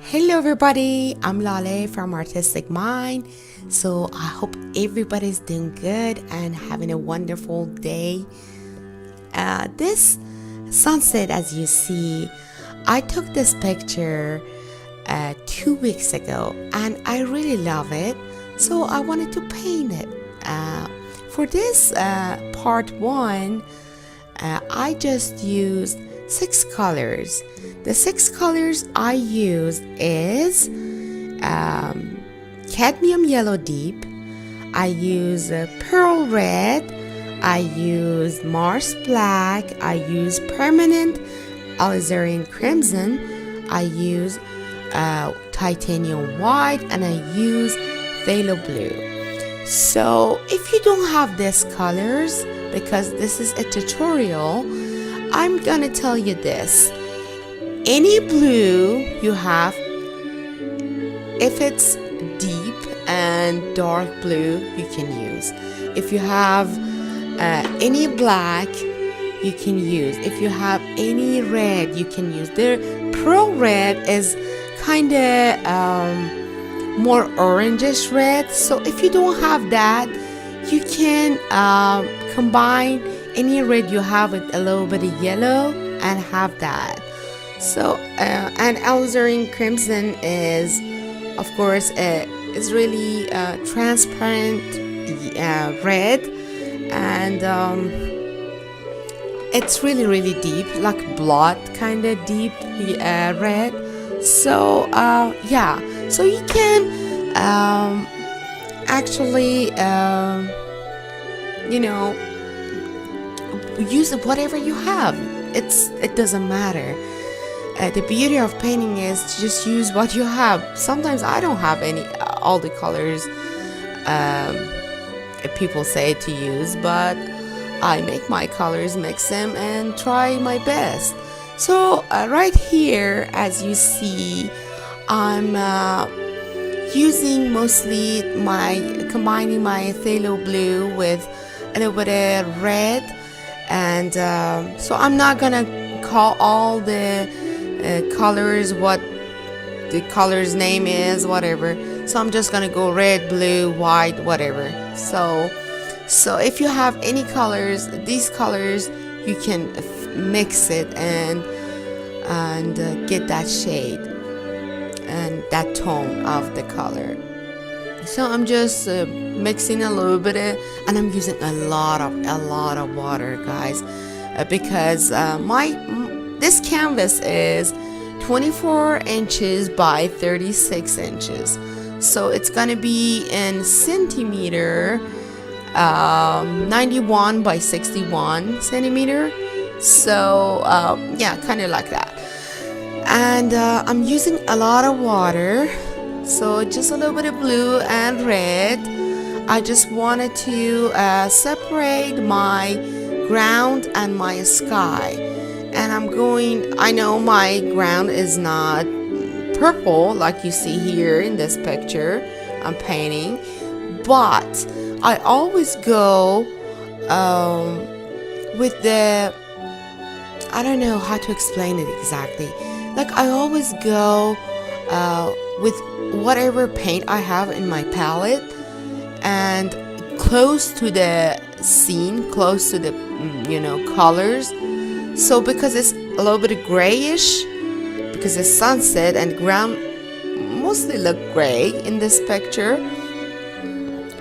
Hello everybody, I'm Lale from Artistic Mind. So I hope everybody's doing good and having a wonderful day. This sunset, as you see, I took this picture 2 weeks ago and I really love it. So I wanted to paint it. For this part 1, I just used 6 colors. The 6 colors I used is cadmium yellow deep, I use pearl red, I use Mars black, I use permanent alizarin crimson, I use titanium white, and I use phthalo blue. So if you don't have these colors, because this is a tutorial, I'm gonna tell you this: any blue you have, if it's deep and dark blue, you can use. If you have any black, you can use. If you have any red, you can use. The pearl red is kind of more orangish red, so if you don't have that, you can combine any red you have with a little bit of yellow and have that. So and alizarin crimson is, of course, is really transparent red, and it's really deep, like blood kind of deep red. So yeah, so you can actually use whatever you have. It doesn't matter. The beauty of painting is to just use what you have. Sometimes I don't have all the colors people say to use, but I make my colors, mix them, and try my best. So right here, as you see, I'm using mostly combining my phthalo blue with a little bit of red, and so I'm not gonna call all the colors what the color's name is, whatever. So I'm just gonna go red, blue, white, whatever. So if you have any colors, these colors, you can mix it and get that shade and that tone of the color. So I'm just mixing a little bit and I'm using a lot of water, guys, because this canvas is 24 inches by 36 inches. So it's gonna be in centimeter, 91 by 61 centimeter. So yeah, kind of like that. And I'm using a lot of water, so just a little bit of blue and red. I just wanted to separate my ground and my sky. And I know my ground is not purple like you see here in this picture I'm painting, but I always go with the, I don't know how to explain it exactly. Like I always go with whatever paint I have in my palette and close to the scene, close to the colors. So because it's a little bit grayish, because it's sunset and ground mostly look gray in this picture,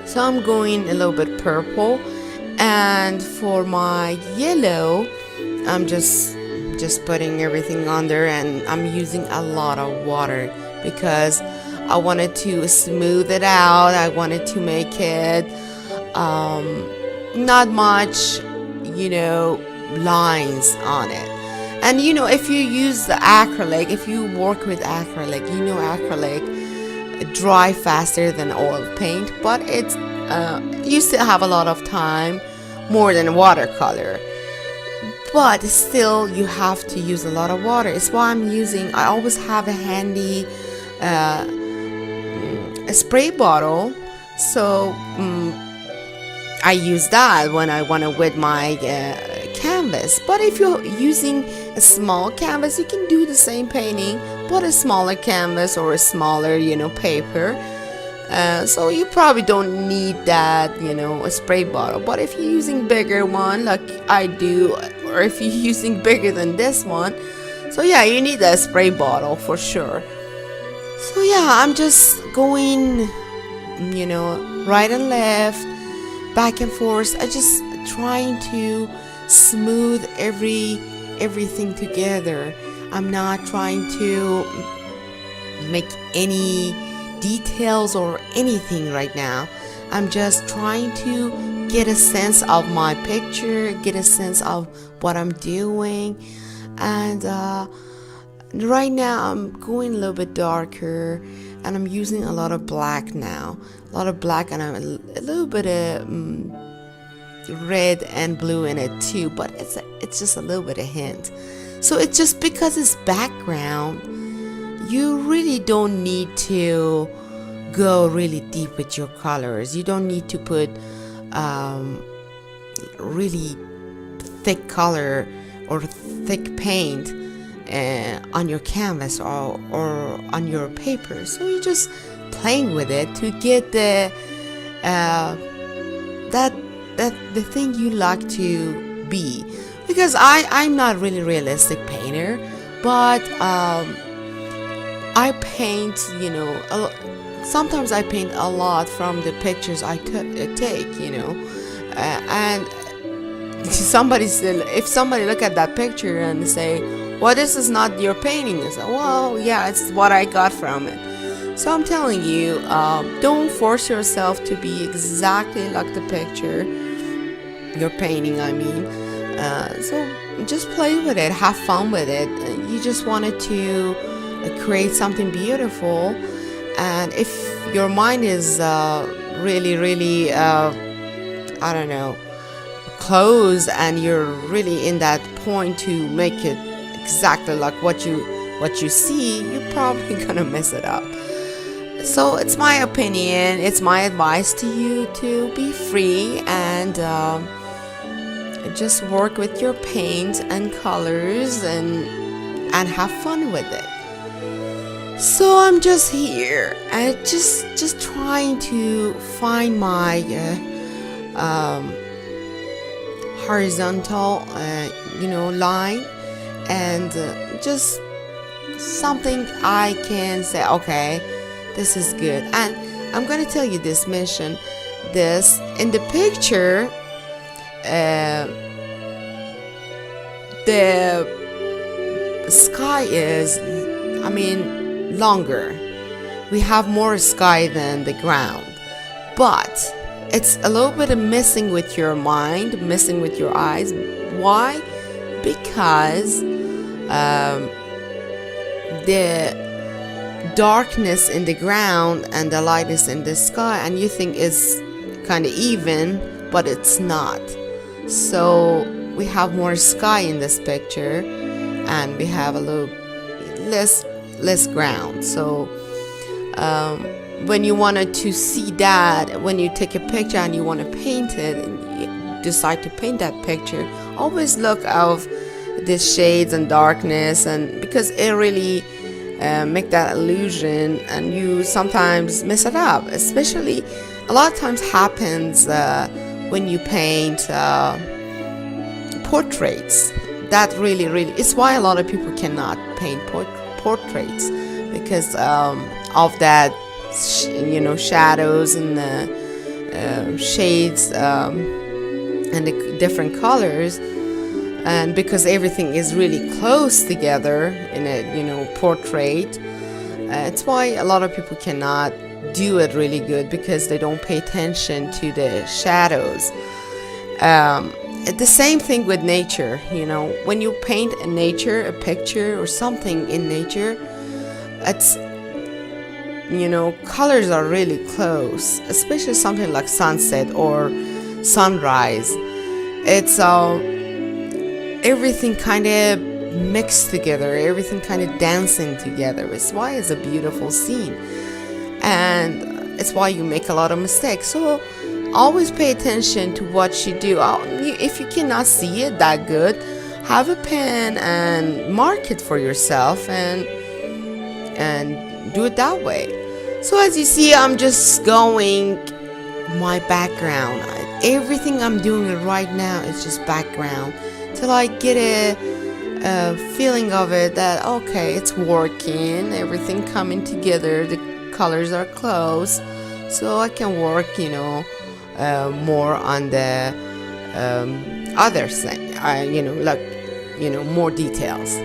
so I'm going a little bit purple. And for my yellow, I'm just putting everything on there, and I'm using a lot of water because I wanted to smooth it out. I wanted to make it not much lines on it. And if you use the acrylic, if you work with acrylic, acrylic dry faster than oil paint, but it's you still have a lot of time more than watercolor, but still you have to use a lot of water. It's why I always have a handy a spray bottle, so I use that when I want to wet my canvas. But if you're using a small canvas, you can do the same painting bought a smaller canvas or a smaller, paper. So you probably don't need that, a spray bottle. But if you're using bigger one like I do, or if you're using bigger than this one, so yeah, you need a spray bottle for sure. So yeah, I'm just going, right and left, back and forth. I just trying to smooth everything together. I'm not trying to make any details or anything right now. I'm just trying to get a sense of my picture, get a sense of what I'm doing. And right now I'm going a little bit darker, and I'm using a lot of black now, and I'm a little bit of red and blue in it too, but it's just a little bit of hint. So it's just because it's background, you really don't need to go really deep with your colors. You don't need to put really thick color or thick paint on your canvas or on your paper. So you're just playing with it to get the the thing you like to be. Because I'm not really realistic painter, but I paint, sometimes I paint a lot from the pictures I take, and if somebody look at that picture and say, well, this is not your painting, I say, well, yeah, it's what I got from it. So I'm telling you, don't force yourself to be exactly like the picture you're painting, I mean. So just play with it, have fun with it. You just wanted to create something beautiful, and if your mind is really I don't know, closed, and you're really in that point to make it exactly like what you see, you're probably gonna mess it up. So it's my opinion, it's my advice to you to be free and just work with your paint and colors and have fun with it. So I'm just here and just trying to find my horizontal line, and just something I can say, okay, this is good. And I'm going to tell you this mission, this in the picture, the sky is, longer. We have more sky than the ground, but it's a little bit of missing with your mind, missing with your eyes. Why? Because the darkness in the ground and the lightness in the sky, and you think is kind of even, but it's not. So we have more sky in this picture, and we have a little less ground. So when you wanted to see that, when you take a picture and you want to paint it and you decide to paint that picture, always look of the shades and darkness, and because it really make that illusion, and you sometimes mess it up. Especially a lot of times happens when you paint portraits. That really it's why a lot of people cannot paint portraits, because of that shadows and the shades and the different colors, and because everything is really close together in a portrait. It's why a lot of people cannot do it really good, because they don't pay attention to the shadows. The same thing with nature. When you paint a picture or something in nature, it's colors are really close, especially something like sunset or sunrise. It's everything kind of mixed together, everything kind of dancing together. It's why it's a beautiful scene, and it's why you make a lot of mistakes. So always pay attention to what you do. If you cannot see it that good, have a pen and mark it for yourself, and and do it that way. So as you see, I'm just going my background. Everything I'm doing right now is just background till I get a feeling of it that okay, it's working, everything coming together, the colors are close, so I can work, more on the other thing, more details.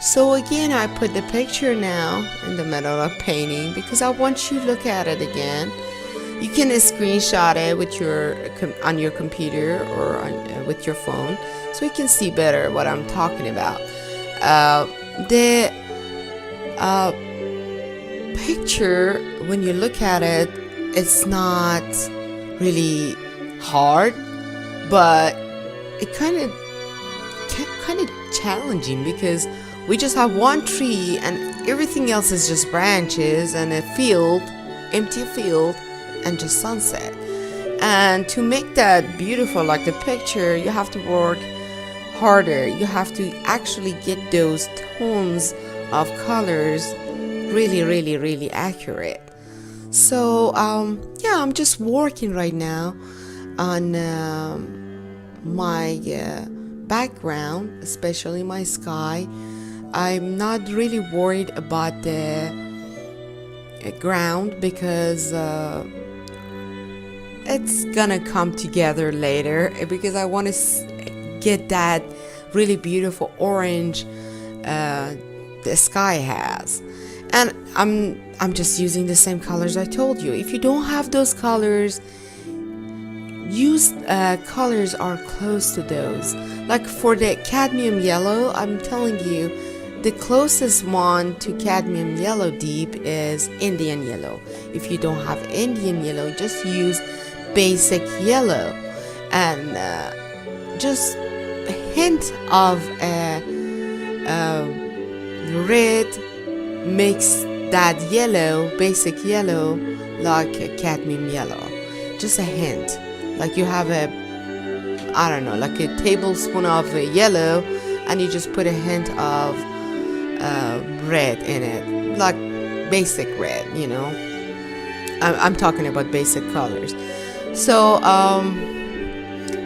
So again, I put the picture now in the middle of painting because I want you to look at it again. You can screenshot it with on your computer or with your phone, so you can see better what I'm talking about. The picture, when you look at it, it's not really hard, but it kind of challenging because we just have one tree and everything else is just branches and a field, empty field, and just sunset. And to make that beautiful like the picture, you have to work harder. You have to actually get those tones of colors really accurate. So yeah, I'm just working right now on my background, especially my sky. I'm not really worried about the ground because it's gonna come together later, because I want to get that really beautiful orange the sky has. And I'm just using the same colors I told you. If you don't have those colors, use colors are close to those. Like for the cadmium yellow, I'm telling you, the closest one to cadmium yellow deep is Indian yellow. If you don't have Indian yellow, just use basic yellow and just a hint of red. Mix that yellow, basic yellow, like a cadmium yellow. Just a hint. Like you have like a tablespoon of yellow, and you just put a hint of red in it, like basic red, I'm talking about basic colors. So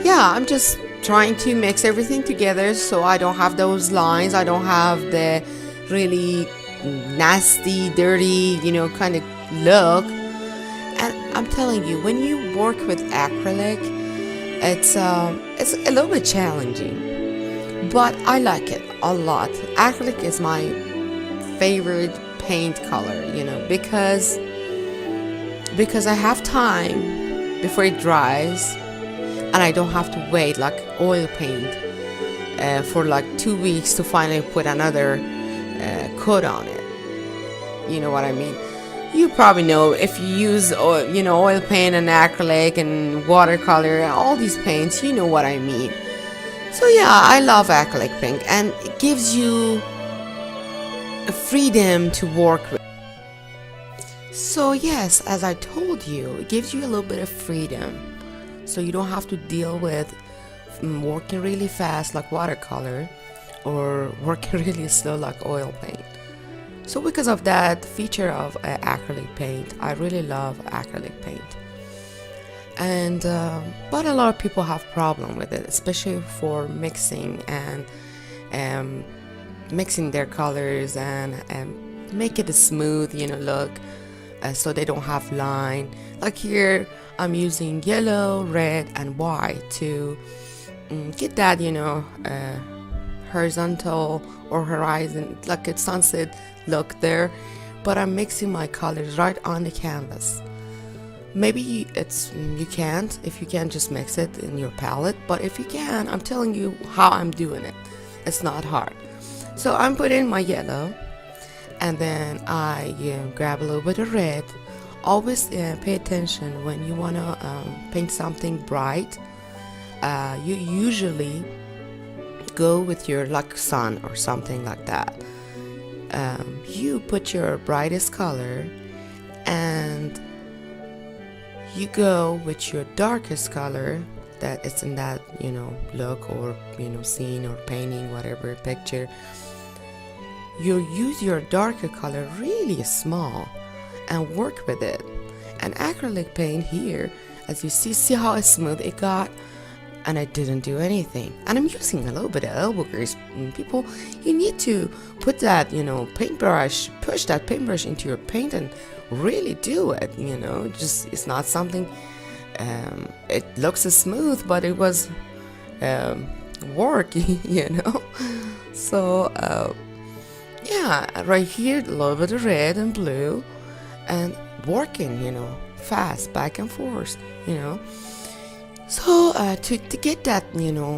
yeah, I'm just trying to mix everything together so I don't have those lines, I don't have the really nasty, dirty, kind of look. And I'm telling you, when you work with acrylic, it's a little bit challenging, but I like it a lot. Acrylic is my favorite paint color, because I have time before it dries, and I don't have to wait like oil paint for like 2 weeks to finally put another coat on it. You know what I mean? You probably know if you use oil paint and acrylic and watercolor and all these paints, you know what I mean. So yeah, I love acrylic paint, and it gives you a freedom to work with. So yes, as I told you, it gives you a little bit of freedom, so you don't have to deal with working really fast like watercolor or working really slow like oil paint. So because of that feature of acrylic paint, I really love acrylic paint. And but a lot of people have problem with it, especially for mixing and mixing their colors and make it a smooth look, so they don't have line. Like here I'm using yellow, red and white to get that horizontal or horizon, like a sunset look there, but I'm mixing my colors right on the canvas. Maybe you can't. If you can't, just mix it in your palette, but if you can, I'm telling you how I'm doing it. It's not hard. So I'm putting my yellow, and then I grab a little bit of red. Always pay attention when you want to paint something bright. You usually go with your sun or something like that. You put your brightest color and you go with your darkest color that it's in that look or scene or painting, whatever picture. you use your darker color really small and work with it. And acrylic paint here, as you see how smooth it got, and I didn't do anything. And I'm using a little bit of elbow grease. People, you need to put that, paintbrush, push that paintbrush into your paint and really do it, just, it's not something, it looks smooth, but it was work, So, yeah, right here, a little bit of red and blue, and working, fast, back and forth, So, to get that,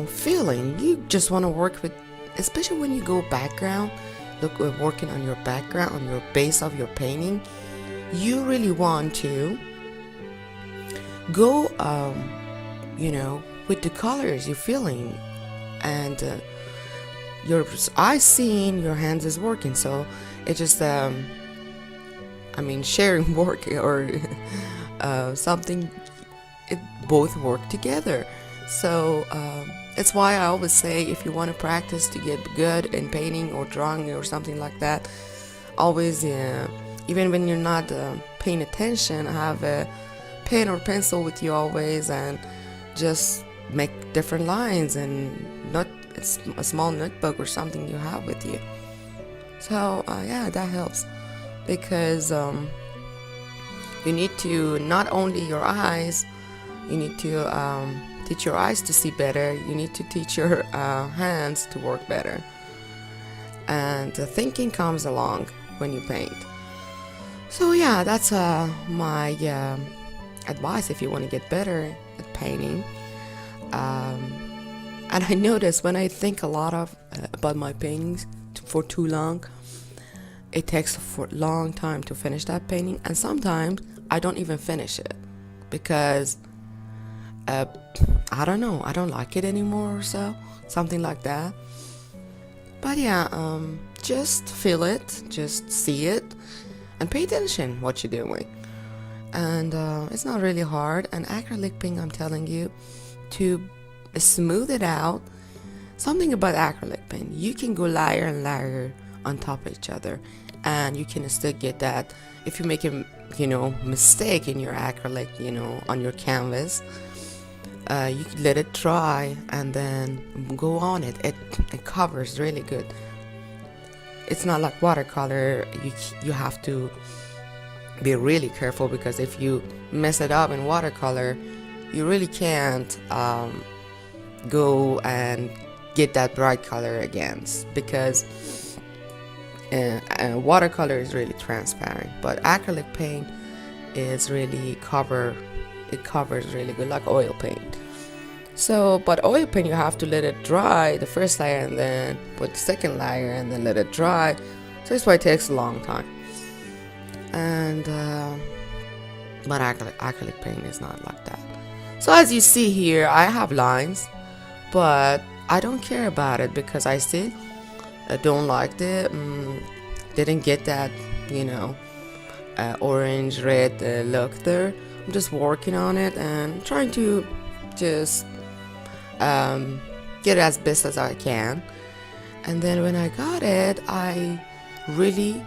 feeling, you just want to work with, especially when you go background, working on your background, on your base of your painting, you really want to go, with the colors you're feeling, and your eyes seeing, your hands is working, so it just, sharing work or something, it both work together. So it's why I always say, if you want to practice to get good in painting or drawing or something like that, always, even when you're not paying attention, have a pen or pencil with you always, and just make different lines, and not a small notebook or something you have with you. So yeah, that helps, because you need to, not only your eyes, you need to teach your eyes to see better, you need to teach your hands to work better, and the thinking comes along when you paint. So yeah, that's my advice if you want to get better at painting. And I notice when I think a lot about my paintings for too long, it takes for a long time to finish that painting, and sometimes I don't even finish it because I don't know, I don't like it anymore, or something like that. But yeah, just feel it, just see it, and pay attention what you're doing. And it's not really hard. And acrylic paint, I'm telling you, to smooth it out. Something about acrylic paint, you can go layer and layer on top of each other, and you can still get that. If you make a mistake in your acrylic, on your canvas, you can let it dry and then go on it. It covers really good. It's not like watercolor. You have to be really careful, because if you mess it up in watercolor, you really can't go and get that bright color again, because watercolor is really transparent, but acrylic paint is really it covers really good, like oil paint. So, but oil paint, you have to let it dry, the first layer, and then put the second layer, and then let it dry. So that's why it takes a long time. And but acrylic paint is not like that. So as you see here, I have lines, but I don't care about it, because I still don't like it. Didn't get that, orange red look there. I'm just working on it and trying to just get it as best as I can. And then when I got it, I really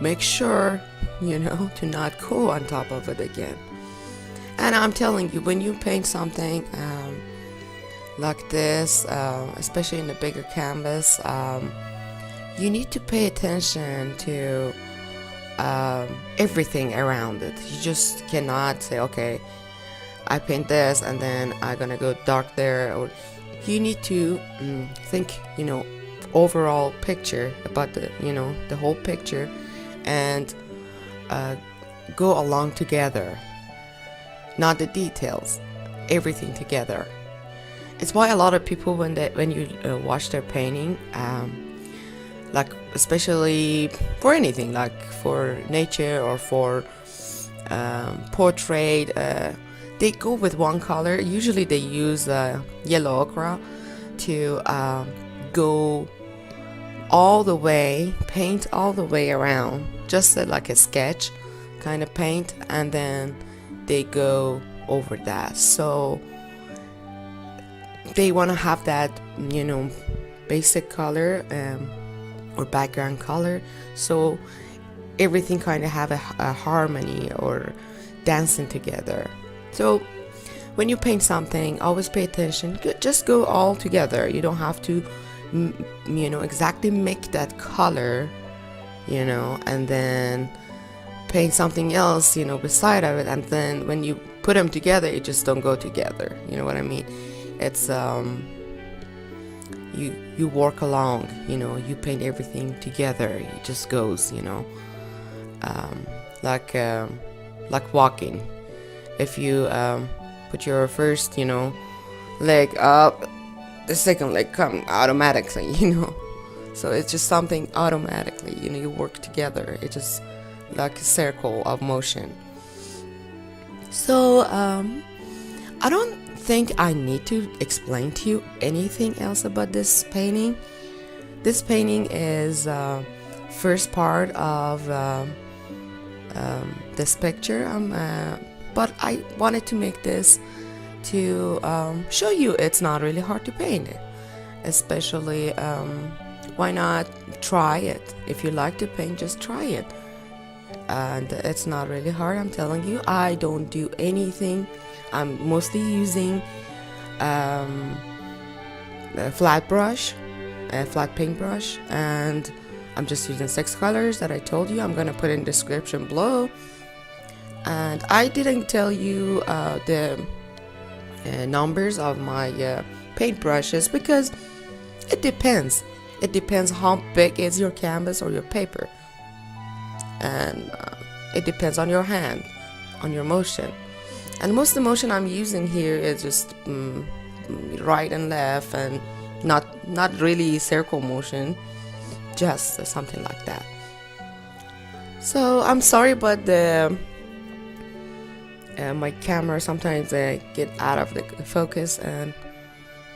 make sure, to not go on top of it again. And I'm telling you, when you paint something like this, especially in a bigger canvas, you need to pay attention to everything around it. You just cannot say, okay, I paint this and then I'm gonna go dark there. Or you need to think, overall picture about the whole picture, and go along together, not the details, everything together. It's why a lot of people, when you watch their painting, like especially for anything, like for nature or for portrait, they go with one color. Usually they use yellow ochre to go all the way, paint all the way around, just like a sketch kind of paint, and then they go over that. So they want to have that, basic color or background color, so everything kind of have a harmony or dancing together. So when you paint something, always pay attention. Just go all together. You don't have to, exactly make that color, and then paint something else, beside of it. And then when you put them together, it just don't go together. You know what I mean? It's you work along. You paint everything together. It just goes. Like walking. If you put your first, leg up, the second leg come automatically, So it's just something automatically, you work together. It's just like a circle of motion. So I don't think I need to explain to you anything else about this painting. This painting is first part of this picture. But I wanted to make this to show you it's not really hard to paint it. Especially, why not try it? If you like to paint, just try it. And it's not really hard, I'm telling you. I don't do anything. I'm mostly using a flat brush, a flat paintbrush, and I'm just using 6 colors that I told you. I'm gonna put in the description below. And I didn't tell you the numbers of my paintbrushes because it depends. It depends how big is your canvas or your paper, and it depends on your hand, on your motion. And most of the motion I'm using here is just right and left, and not really circle motion, just something like that. So I'm sorry, but the my camera sometimes get out of the focus and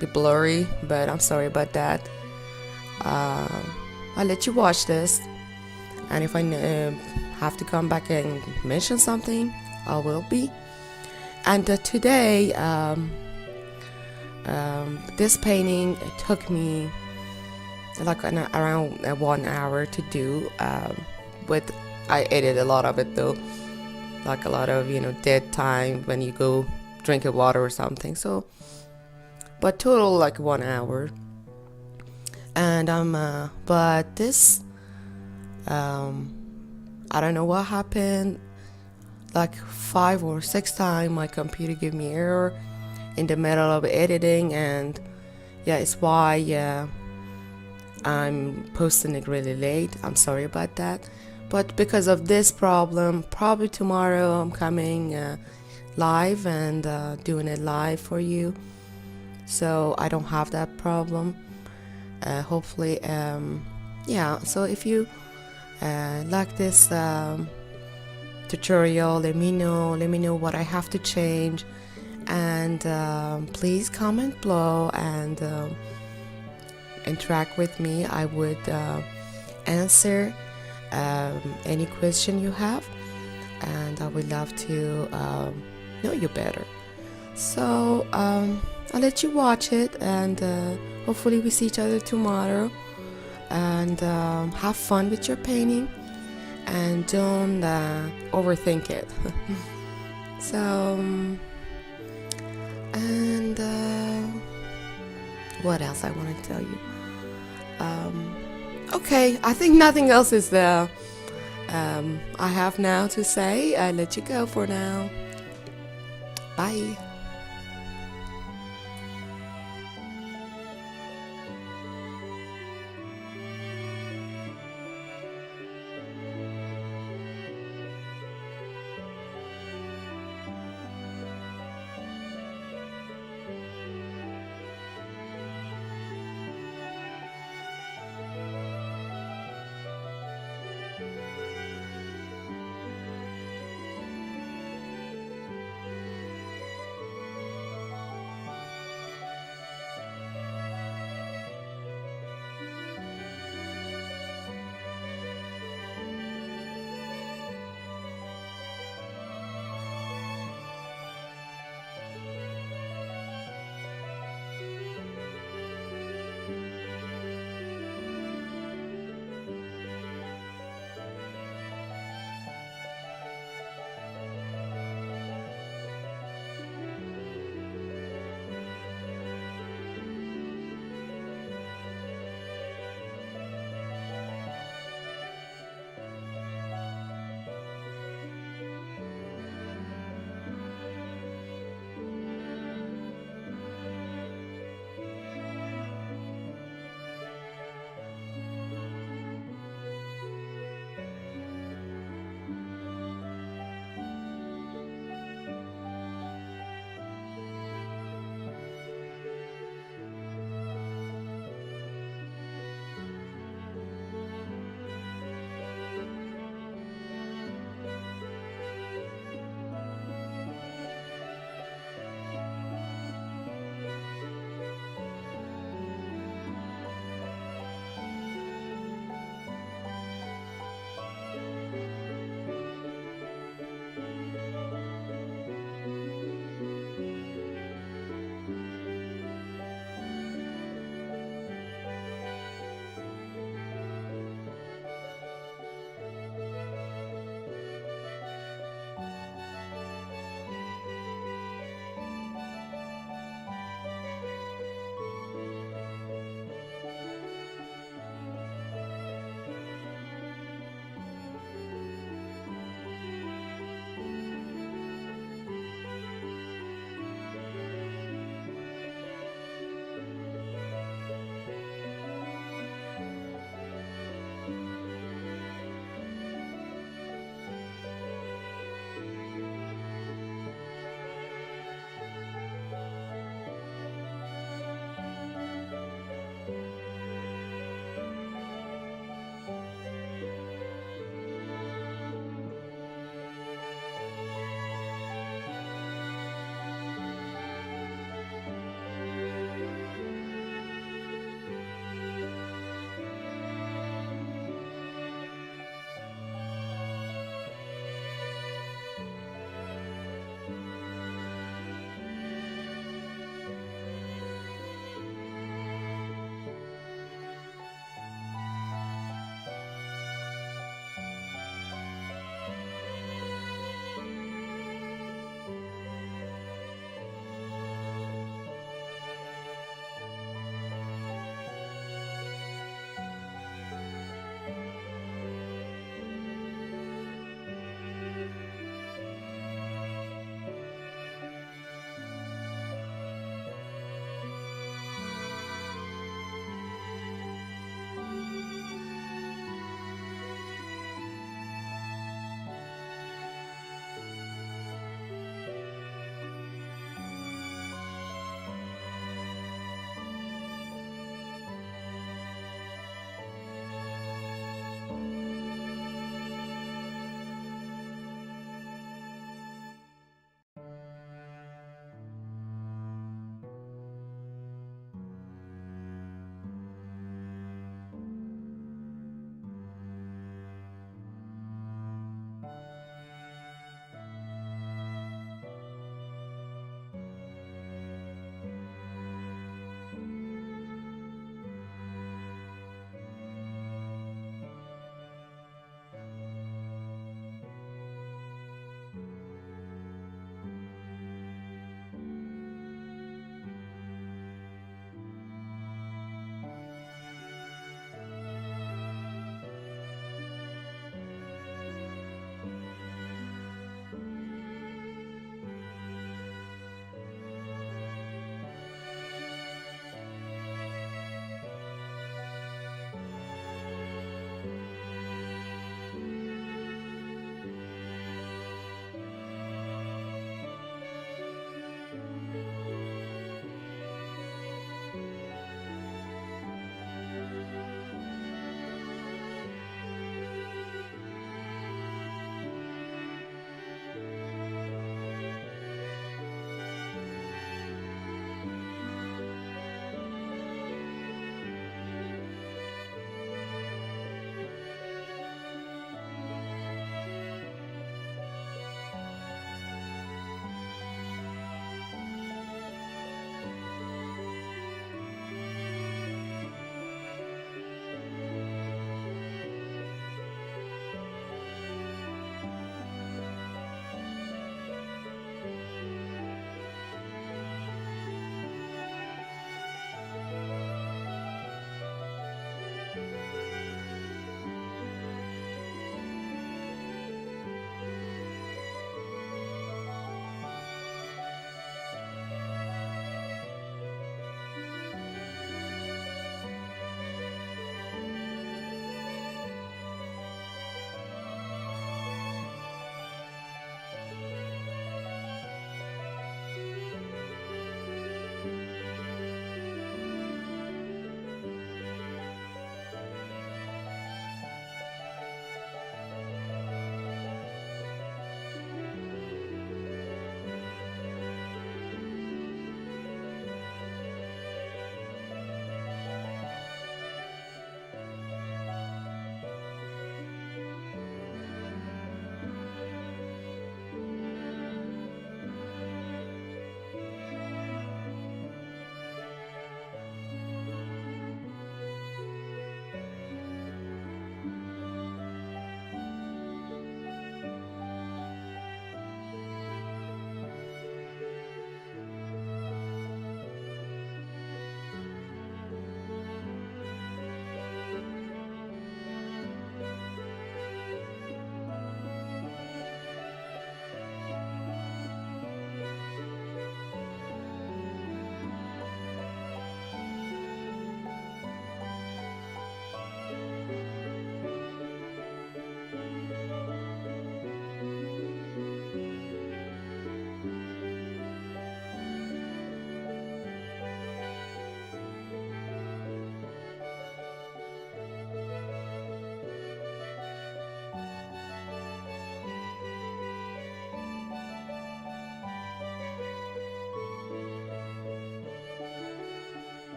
be blurry, but I'm sorry about that. I'll let you watch this, and if I have to come back and mention something, I will be. And today this painting, it took me like around 1 hour to do, but I edited a lot of it though, like a lot of dead time when you go drink a water or something. So but total like 1 hour. And but this I don't know what happened, like 5 or 6 times my computer gave me error in the middle of editing, and yeah, it's why I'm posting it really late. I'm sorry about that. But because of this problem, probably tomorrow I'm coming live and doing it live for you, so I don't have that problem. Hopefully, yeah. So if you like this tutorial, let me know what I have to change, and please comment below and interact with me. I would answer any question you have, and I would love to know you better. So I'll let you watch it, and hopefully we see each other tomorrow. And have fun with your painting, and don't overthink it. So and what else I want to tell you? Okay, I think nothing else is there I have now to say. I let you go for now. Bye.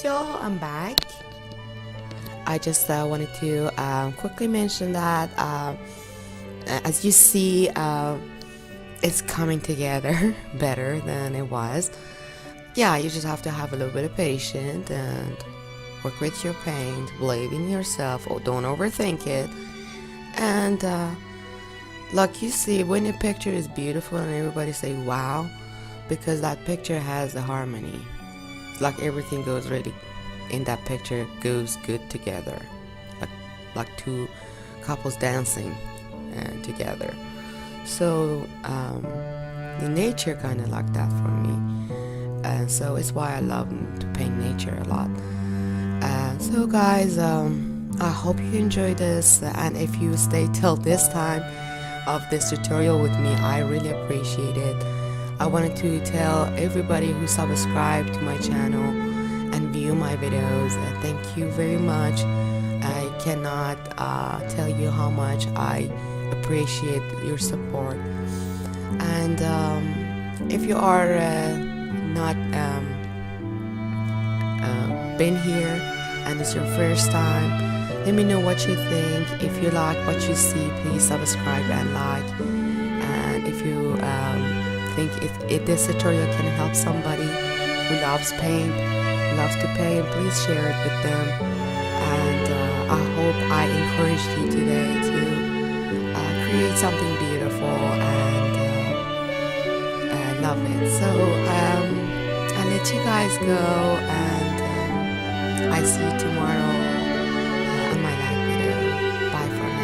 So I'm back. I just wanted to quickly mention that as you see, it's coming together better than it was. Yeah, you just have to have a little bit of patience and work with your paint, believe in yourself, or don't overthink it. And like you see, when a picture is beautiful and everybody say wow, because that picture has the harmony. It's like everything goes really in that picture goes good together, like two couples dancing together. So the nature kind of like that for me, and so it's why I love to paint nature a lot. So guys, I hope you enjoyed this, and if you stay till this time of this tutorial with me, I really appreciate it. I wanted to tell everybody who subscribed to my channel and view my videos, thank you very much. I cannot tell you how much I appreciate your support. And if you are not been here and it's your first time, let me know what you think. If you like what you see, please subscribe and like. And if you think if this tutorial can help somebody who loves paint, loves to paint, please share it with them. And I hope I encouraged you today to create something beautiful and love it. So I'll let you guys go, and I see you tomorrow on my live video. Bye for now.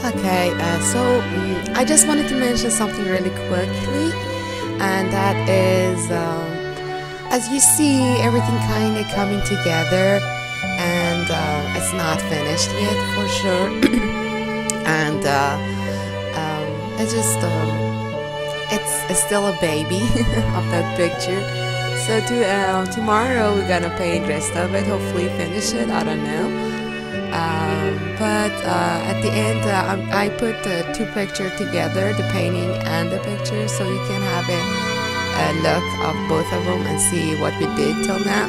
Okay, I just wanted to mention something really quickly, and that is, as you see, everything kind of coming together, and it's not finished yet for sure. And it's just, it's still a baby of that picture. So tomorrow we're gonna paint rest of it, hopefully finish it, I don't know. But at the end I put the two pictures together, the painting and the picture, so you can have a look of both of them and see what we did till now.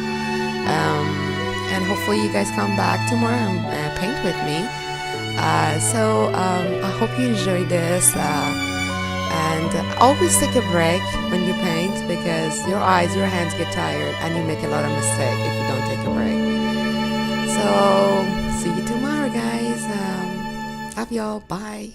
And hopefully you guys come back tomorrow and paint with me. I hope you enjoyed this, and always take a break when you paint, because your eyes, your hands get tired and you make a lot of mistakes if you don't take a break. So see you tomorrow, guys. Love y'all. Bye.